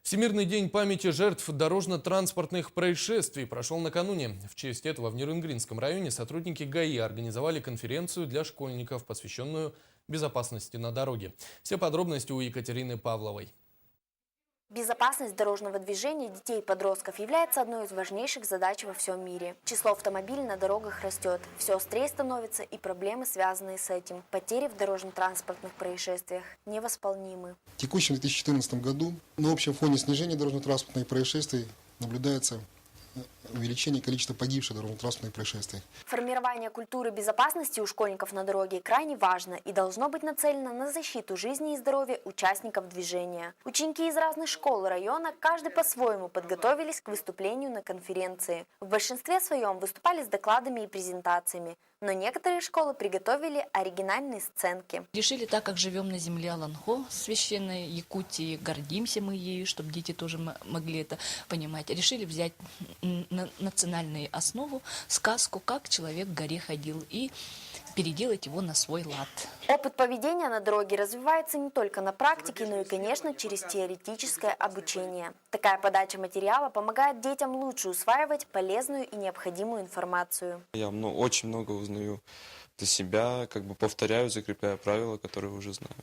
Всемирный день памяти жертв дорожно-транспортных происшествий прошел накануне. В честь этого в Нерюнгринском районе сотрудники ГАИ организовали конференцию для школьников, посвященную безопасности на дороге. Все подробности у Екатерины Павловой. Безопасность дорожного движения детей и подростков является одной из важнейших задач во всем мире. Число автомобилей на дорогах растет, все острее становится и проблемы, связанные с этим. Потери в дорожно-транспортных происшествиях невосполнимы. В текущем 2014 году на общем фоне снижения дорожно-транспортных происшествий наблюдается увеличение количества погибших в дорожно-транспортных происшествиях. Формирование культуры безопасности у школьников на дороге крайне важно и должно быть нацелено на защиту жизни и здоровья участников движения. Ученики из разных школ района, каждый по-своему, подготовились к выступлению на конференции. В большинстве своем выступали с докладами и презентациями, но некоторые школы приготовили оригинальные сценки. Решили, так как живем на земле Аланхо, священной Якутии, гордимся мы ею, чтобы дети тоже могли это понимать, решили взять на национальную основу сказку «Как человек к горе ходил» и переделать его на свой лад. Опыт поведения на дороге развивается не только на практике, но и, конечно, через теоретическое обучение. Такая подача материала помогает детям лучше усваивать полезную и необходимую информацию. Я очень много узнаю для себя, повторяю, закрепляю правила, которые уже знаю.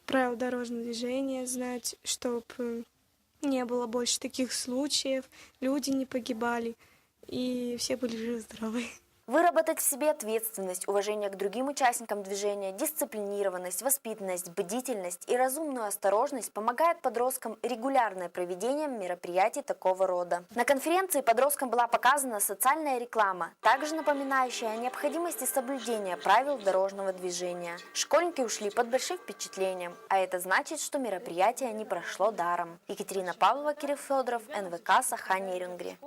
Правила дорожного движения, знать, чтобы не было больше таких случаев, люди не погибали и все были живы-здоровы. Выработать в себе ответственность, уважение к другим участникам движения, дисциплинированность, воспитанность, бдительность и разумную осторожность помогает подросткам регулярное проведение мероприятий такого рода. На конференции подросткам была показана социальная реклама, также напоминающая о необходимости соблюдения правил дорожного движения. Школьники ушли под большим впечатлением, а это значит, что мероприятие не прошло даром. Екатерина Павлова, Кирилл Федоров, НВК Саха-Нерюнгри.